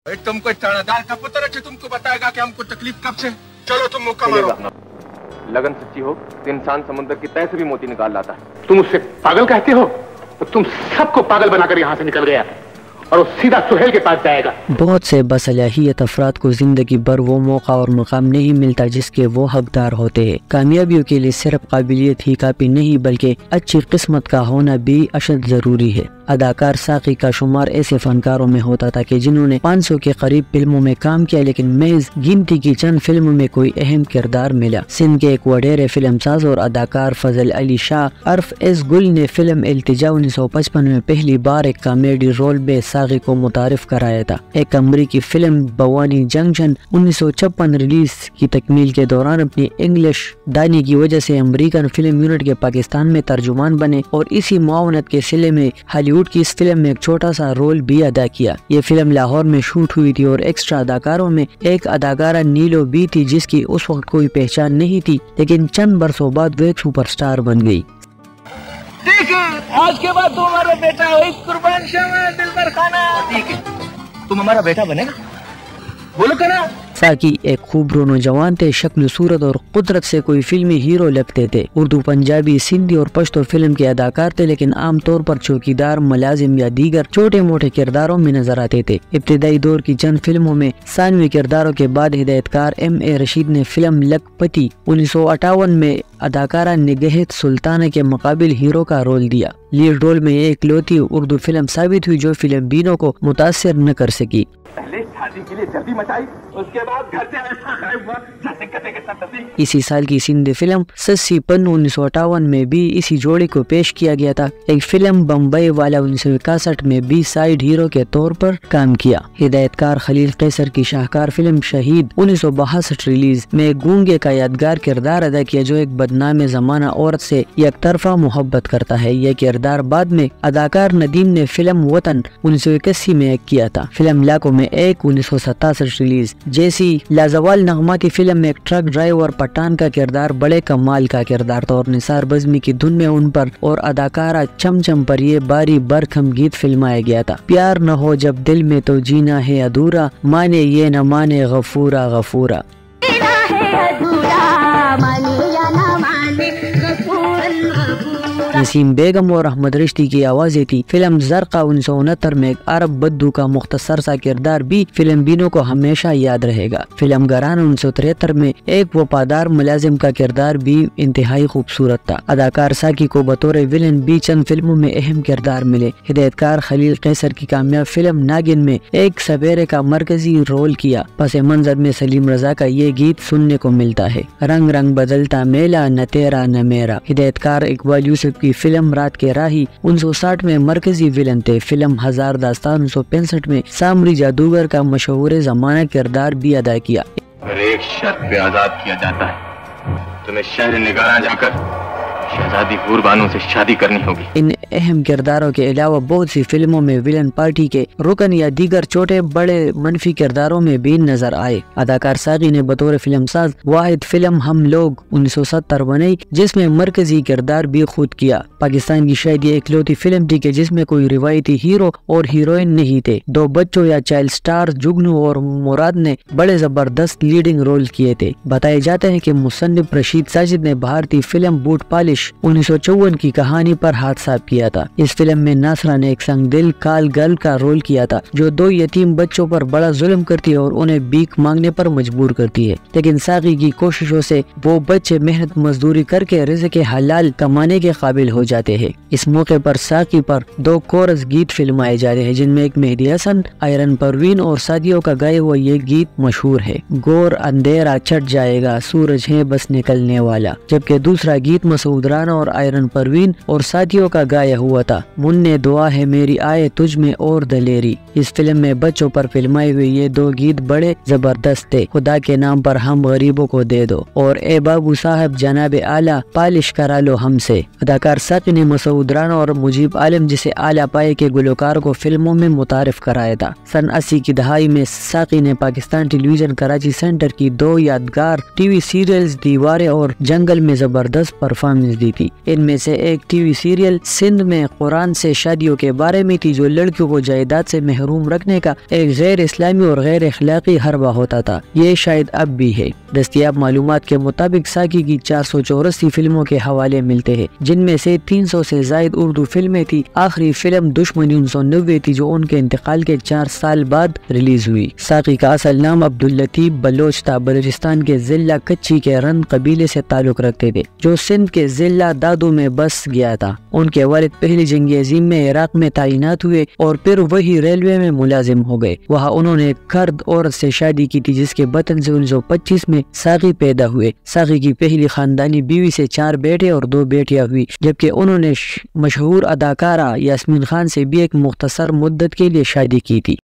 तुमको थानेदार का पुत्र है, तुमको बताएगा कि हमको तकलीफ कब से। चलो तुम मुक्का मारो। लगन सच्ची हो तो इंसान समुद्र की तह से भी मोती निकाल लाता है। तुम उससे पागल कहते हो तो तुम सबको पागल बनाकर यहाँ से निकल गया और वो सीधा सुहेल के पास जाएगा। बहुत से बसलाहियत अफराद को जिंदगी भर वो मौका और मकाम नहीं मिलता जिसके वो हकदार होते हैं। कामयाबियों के लिए सिर्फ काबिलियत ही काफी नहीं बल्कि अच्छी किस्मत का होना भी अशद जरूरी है। अदाकार साकी का शुमार ऐसे फनकारों में होता था कि जिन्होंने 500 के करीब फिल्मों में काम किया, लेकिन महज गिनती की चंद फिल्मों में कोई अहम किरदार मिला। सिंध के एक वडेरे फिल्म साज और अदाकार फजल अली शाह अर्फ एस गुल ने फिल्म इल्तिजा 1955 में पहली बार एक कॉमेडी रोल में साकी को मुतारिफ कराया था। एक अमरीकी फिल्म बवानी जंक्शन 1956 रिलीज की तकमील के दौरान अपनी इंग्लिश दानी की वजह से अमेरिकन फिल्म यूनिट के पाकिस्तान में तर्जुमान बने और इसी मुआवनत के सिले में हॉलीवुड की इस फिल्म में एक छोटा सा रोल भी अदा किया। ये फिल्म लाहौर में शूट हुई थी और एक्स्ट्रा अदाकारों में एक अदाकारा नीलो भी थी जिसकी उस वक्त कोई पहचान नहीं थी, लेकिन चंद बरसों बाद वो एक सुपरस्टार बन गई। ठीक है, आज के बाद तुम हमारा बेटा हो, कुर्बान शाह दिलबर खाना। ठीक है, तुम हमारा बेटा बनेगा, बोलो करा। साकी एक खूबरो नौजवान थे, शक्ल सूरत और कुदरत से कोई फिल्मी हीरो लगते थे। उर्दू, पंजाबी, सिंधी और पश्तो फिल्म के अदाकार थे, लेकिन आम तौर पर चौकीदार, मुलाजिम या दीगर छोटे मोटे किरदारों में नजर आते थे। इब्तिदाई दौर की चंद फिल्मों में सानवी किरदारों के बाद हिदायतकार M.A. रशीद ने फिल्म लखपति 1958 में अदाकारा निगहत सुल्ताना के मुकाबिल हीरो का रोल दिया। लीड रोल में एक लौती उर्दू फिल्म साबित हुई जो फिल्म बीनों को मुतासिर न कर सकी। पहले शादी के लिए जल्दी मचाई, उसके बाद घर से ऐसा गायब हुआ जैसे कटे के साथ। इसी साल की सिंधी फिल्म सस्सी पन्नू 1958 में भी इसी जोड़ी को पेश किया गया था। एक फिल्म बम्बई वाला 1961 में भी साइड हीरो के तौर पर काम किया। हिदायतकार खलील कैसर की शाहकार फिल्म शहीद 1962 रिलीज में गूंगे का यादगार किरदार अदा किया जो एक बदनाम जमाना औरत से एक तरफा मोहब्बत करता है। यह किरदार बाद में अदाकार नदीम ने फिल्म वतन 1981 में किया था। फिल्म लाखों में एक 1967 रिलीज जैसी लाजवाल नगमाती फिल्म में एक ट्रक ड्राइवर पठान का किरदार बड़े कमाल का किरदार था और निसार बज़मी की धुन में उन पर और अदाकारा चमचम पर ये बारी बरखम गीत फिल्माया गया था। प्यार न हो जब दिल में तो जीना है अधूरा, माने ये न माने गफूरा गफूरा। नसीम बेगम और अहमद रिश्ती की आवाजें थी। फिल्म ज़रक़ा 1969 में एक अरब बद्दू का मुख्तसर सा किरदार भी फिल्म बीनों को हमेशा याद रहेगा। फिल्म घराना 1973 में एक वफादार मुलाजिम का किरदार भी इंतहाई खूबसूरत था। अदाकार साकी को बतौर विलन भी चंद फिल्मों में अहम किरदार मिले। हिदायतकार खलील कैसर की कामयाब फिल्म नागिन में एक सवेरे का मरकजी रोल किया। पस मंजर में सलीम रजा का ये गीत सुनने को मिलता है। रंग रंग बदलता मेला न तेरा न मेरा। हिदायतकार इकबाल यूसुफ की फिल्म रात के राही 1960 में मरकजी विलन थे। फिल्म हजार दास्तान 1965 में सामरी जादूगर का मशहूर जमाना किरदार भी अदा किया। अगर एक शर्त पे आजाद किया जाता है तुम्हें शहर निगारा जाकर शहजादी हुरबानो से शादी करनी होगी। इन अहम किरदारों के अलावा बहुत सी फिल्मों में विलन पार्टी के रुकन या दीगर छोटे बड़े मनफी किरदारों में भी नजर आए। अदाकार साकी ने बतौर फिल्म साज वाहिद फिल्म हम लोग 1970 बनाई जिसमें मरकजी किरदार भी खुद किया। पाकिस्तान की शायद ये इकलौती फिल्म थी कि जिसमें कोई रिवायती हीरो और हीरोइन नहीं थे। दो बच्चों या चाइल्ड स्टार जुगनू और मुराद ने बड़े जबरदस्त लीडिंग रोल किए थे। बताए जाते हैं कि मुसन्निफ रशीद साजिद ने भारतीय फिल्म बूट पालिश 1954 की कहानी पर हाथ साफ किया था। इस फिल्म में नासरा ने एक संग दिल काल गर्ल का रोल किया था जो दो यतीम बच्चों पर बड़ा जुल्म करती है और उन्हें भीख मांगने पर मजबूर करती है, लेकिन साकी की कोशिशों से वो बच्चे मेहनत मजदूरी करके रिज़्क़ हलाल कमाने के काबिल हो जाते हैं। इस मौके पर साकी पर दो कोरस गीत फिल्माए जा रहे हैं जिनमें एक मेहदी हसन, आयरन परवीन और सादियों का गाया हुआ ये गीत मशहूर है। गोर अंधेरा छट जाएगा सूरज है बस निकलने वाला, जबकि दूसरा गीत मसूद राना और आयरन परवीन और साथियों का गाया हुआ था। मुन्ने दुआ है मेरी आए तुझ में और दलेरी। इस फिल्म में बच्चों पर फिल्माए हुए ये दो गीत बड़े जबरदस्त थे। खुदा के नाम पर हम गरीबों को दे दो और ए बाबू साहब जनाब आला पालिश करा लो हमसे। अदाकार साकी ने मसूद राना और मुजीब आलम जिसे आला पाए के गुलकार को फिल्मों में मुतारिफ कराया था। सन 80 की दहाई में साकी ने पाकिस्तान टेलीविजन कराची सेंटर की दो यादगार टीवी सीरियल्स दीवारें और जंगल में जबरदस्त परफॉर्मेंस دی تھی۔ ان میں سے ایک ٹی وی سیریل سندھ میں قرآن سے شادیوں کے بارے میں تھی، جو لڑکیوں کو جائیداد سے محروم رکھنے کا ایک غیر اسلامی اور غیر اخلاقی حربہ ہوتا تھا۔ یہ شاید اب بھی ہے۔ دستیاب معلومات کے مطابق ساقی کی 484 فلموں کے حوالے ملتے ہیں، جن میں سے 300 سے زائد اردو فلمیں تھی۔ آخری فلم دشمنی 1990 تھی، جو ان کے انتقال کے 4 سال بعد ریلیز ہوئی۔ ساقی کا اصل نام عبداللطیف بلوچ تھا۔ بلوچستان کے ضلع کچی کے رند قبیلے سے تعلق رکھتے تھے، جو سندھ کے ضلع دادو میں بس گیا تھا۔ ان کے والد پہلی جنگ عظیم میں عراق میں تعینات ہوئے اور پھر وہی ریلوے میں ملازم ہو گئے۔ وہاں انہوں نے کرد عورت سے شادی کی تھی، جس کے بطن سے 1925 میں ساقی پیدا ہوئے۔ ساقی کی پہلی خاندانی بیوی سے 4 بیٹے اور 2 بیٹیاں ہوئی، جبکہ انہوں نے مشہور اداکارہ یاسمین خان سے بھی ایک مختصر مدت کے لیے شادی کی تھی۔